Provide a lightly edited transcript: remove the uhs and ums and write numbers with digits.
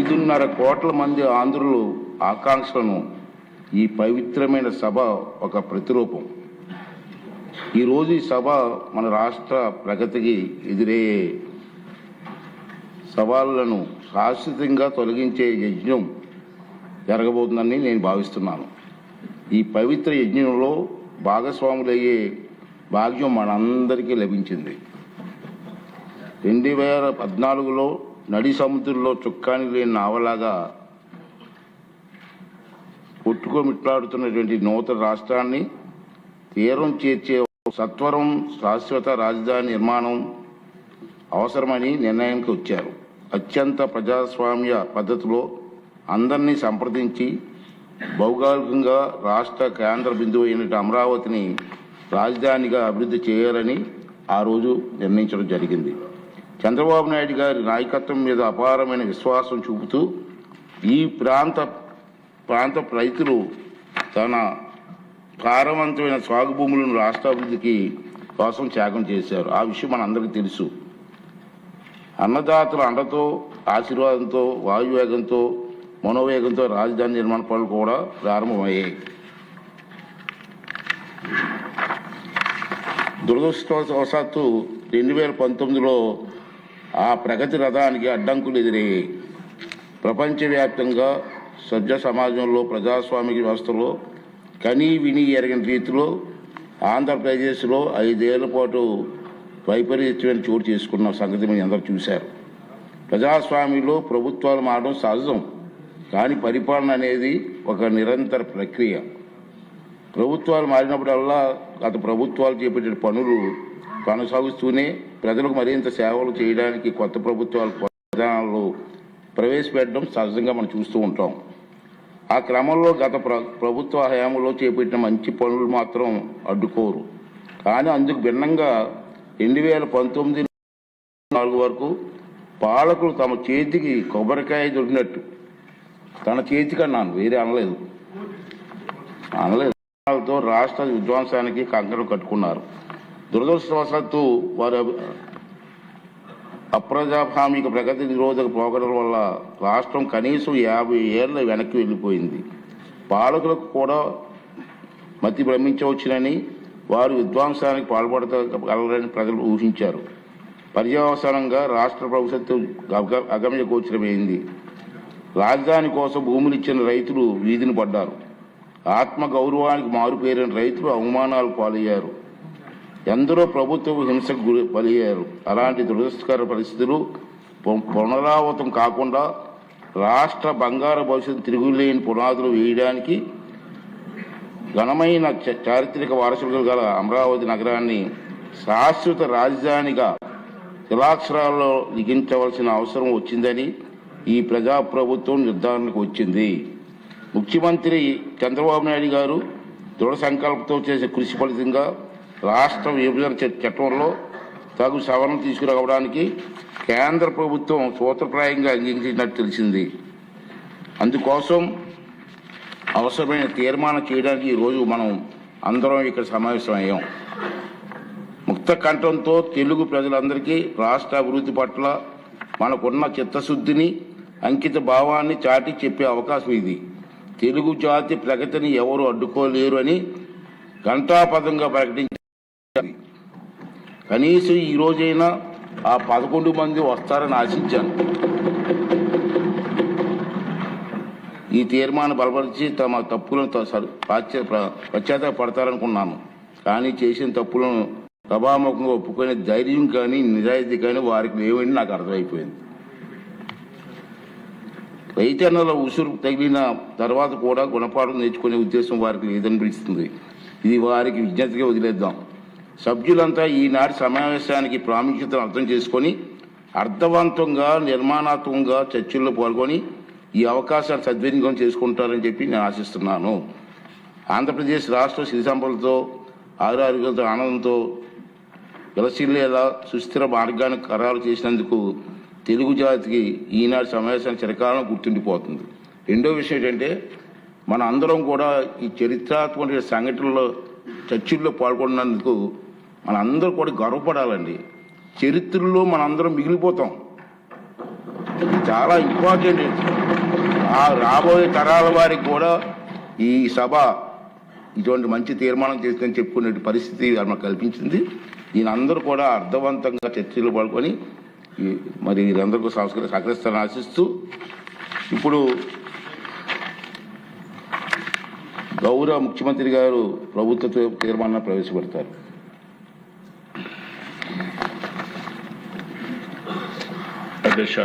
5.5 కోట్ల మంది ఆంధ్రులు ఆకాంక్షలను ఈ పవిత్రమైన సభ ఒక ప్రతిరూపం. ఈరోజు ఈ సభ మన రాష్ట్ర ప్రగతికి ఎదురయ్యే సవాళ్లను శాశ్వతంగా తొలగించే యజ్ఞం జరగబోతుందని నేను భావిస్తున్నాను. ఈ పవిత్ర యజ్ఞంలో భాగస్వాములయ్యే భాగ్యం మనందరికీ లభించింది. 2014లో నడి సముద్రంలో చుక్కాని లేని నావలాగా కొట్టుకోమిట్లాడుతున్నటువంటి నూతన రాష్ట్రాన్ని తీరం చేర్చే సత్వరం శాశ్వత రాజధాని నిర్మాణం అవసరమని నిర్ణయానికి వచ్చారు. అత్యంత ప్రజాస్వామ్య పద్ధతిలో అందరినీ సంప్రదించి భౌగోళికంగా రాష్ట్ర కేంద్ర బిందువు అయిన అమరావతిని రాజధానిగా అభివృద్ధి చేయాలని ఆ రోజు నిర్ణయించడం జరిగింది. చంద్రబాబు నాయుడు గారి నాయకత్వం మీద అపారమైన విశ్వాసం చూపుతూ ఈ ప్రాంత రైతులు తన భారవంతమైన సాగు భూములను రాష్ట్ర అభివృద్ధికి కోసం త్యాగం చేశారు. ఆ విషయం మనందరికీ తెలుసు. అన్నదాతల అండతో, ఆశీర్వాదంతో, వాయువేగంతో, మనోవేగంతో రాజధాని నిర్మాణ పనులు కూడా ప్రారంభమయ్యాయి. దురదృష్టవశాత్తు 2019లో ఆ ప్రగతి రథానికి అడ్డంకులు ఎదురయ్యాయి. ప్రపంచవ్యాప్తంగా సభ్య సమాజంలో ప్రజాస్వామిక వ్యవస్థలో కనీ విని ఎరగని రీతిలో ఆంధ్రప్రదేశ్లో 5 ఏళ్ల పాటు వైపరీత్యమైన చోటు చేసుకున్న సంగతి మీరు అందరూ చూశారు. ప్రజాస్వామ్యంలో ప్రభుత్వాలు మారడం సహజం, కానీ పరిపాలన అనేది ఒక నిరంతర ప్రక్రియ. ప్రభుత్వాలు మారినప్పుడల్లా గత ప్రభుత్వాలు చేపట్టిన పనులు కొనసాగుతూనే ప్రజలకు మరింత సేవలు చేయడానికి కొత్త ప్రభుత్వాలు విధానాలు ప్రవేశపెట్టడం సహజంగా మనం చూస్తూ ఉంటాం. ఆ క్రమంలో గత ప్రభుత్వ హయాంలో చేపట్టిన మంచి పనులు మాత్రం అడ్డుకోరు. కానీ అందుకు భిన్నంగా 2019 వరకు పాలకులు తమ చేతికి కొబ్బరికాయ దొరికినట్టు, తన చేతికి అన్నాను, వేరే అనలేదు, రాష్ట్ర విధ్వంసానికి కంకణం కట్టుకున్నారు. దురదృష్టవశాత్తు వారి అప్రజాస్వామిక ప్రగతి నిరోధక పోకడల వల్ల రాష్ట్రం కనీసం 50 ఏళ్ల వెనక్కి వెళ్ళిపోయింది. పాలకులకు కూడా మతి భ్రమించవచ్చునని, వారు విధ్వంసానికి పాల్పడగలరని ప్రజలు ఊహించారు. పర్యవసానంగా రాష్ట్ర భవిష్యత్తు అగమ్య గోచరమైంది. రాజధాని కోసం భూములు ఇచ్చిన రైతులు వీధిని పడ్డారు. ఆత్మ గౌరవానికి మారుపేరిన రైతులు అవమానాలు పాలయ్యారు. ఎందరో ప్రభుత్వ హింసకు బలయ్యారు. అలాంటి దురదృష్టకర పరిస్థితులు పునరావృతం కాకుండా రాష్ట్ర బంగారు భవిష్యత్తు తిరుగులేని పునాదులు వేయడానికి ఘనమైన చారిత్రక వారసులు గల అమరావతి నగరాన్ని శాశ్వత రాజధానిగా శిలాక్షరాల్లో లిఖించవలసిన అవసరం వచ్చిందని ఈ ప్రజాప్రభుత్వం నిర్ధారణకు వచ్చింది. ముఖ్యమంత్రి చంద్రబాబు నాయుడు గారు దృఢ సంకల్పంతో చేసే కృషి ఫలితంగా రాష్ట్ర విభజన చట్టంలో తగు సవరణ తీసుకురావడానికి కేంద్ర ప్రభుత్వం సూత్రప్రాయంగా అంగీకరించినట్టు తెలిసింది. అందుకోసం అవసరమైన తీర్మానం చేయడానికి ఈరోజు మనం అందరం ఇక్కడ సమావేశమయ్యాం. ముక్త కంఠంతో తెలుగు ప్రజలందరికీ రాష్ట్ర అభివృద్ధి పట్ల మనకున్న చిత్తశుద్ధిని, అంకిత భావాన్ని చాటి చెప్పే అవకాశం ఇది. తెలుగు జాతి ప్రగతిని ఎవరు అడ్డుకోలేరు అని ఘంటాపథంగా ప్రకటించారు. కనీసం ఈ రోజైనా ఆ 11 మంది వస్తారని ఆశించాను. ఈ తీర్మానం బలపరిచి తమ తప్పులను పశ్చాత్తాపడతారనుకున్నాను. కానీ చేసిన తప్పులను సభాముఖంగా ఒప్పుకునే ధైర్యం కానీ నిజాయితీ కానీ వారికి లేవని నాకు అర్థమైపోయింది. రైతన్నల ఉసురు తగిలిన తర్వాత కూడా గుణపాఠం నేర్చుకునే ఉద్దేశం వారికి లేదనిపిస్తుంది. ఇది వారికి విజ్ఞతగా వదిలేద్దాం. సభ్యులంతా ఈనాటి సమావేశానికి ప్రాముఖ్యతను అర్థం చేసుకొని అర్థవంతంగా, నిర్మాణాత్మకంగా చర్చల్లో పాల్గొని ఈ అవకాశాన్ని సద్వినియోగం చేసుకుంటారని చెప్పి నేను ఆశిస్తున్నాను. ఆంధ్రప్రదేశ్ రాష్ట్ర సిరి సంపదలతో, ఆరోగ్యంతో, ఆనందంతో విలసిల్లేలా సుస్థిర మార్గాన్ని ఖరారు చేసినందుకు తెలుగు జాతికి ఈనాటి సమావేశానికి చిరకాలం గుర్తుండిపోతుంది. రెండో విషయం ఏంటంటే, మన అందరం కూడా ఈ చరిత్రాత్మక సంఘటనలో చర్చల్లో పాల్గొన్నందుకు మన అందరూ కూడా గర్వపడాలండి. చరిత్రలో మనందరం మిగిలిపోతాం. ఇది చాలా ఇంపార్టెంట్. ఆ రాబోయే తరాల వారికి కూడా ఈ సభ ఇటువంటి మంచి తీర్మానం చేస్తుందని చెప్పుకునే పరిస్థితి మనకు కల్పించింది. దీని అందరూ కూడా అర్థవంతంగా చర్చలు పాల్గొని మరి వీరందరికీ సహకరిస్తారని ఆశిస్తూ ఇప్పుడు గౌరవ ముఖ్యమంత్రి గారు ప్రభుత్వ తీర్మానాన్ని ప్రవేశపెడతారు. అధ్యక్ష,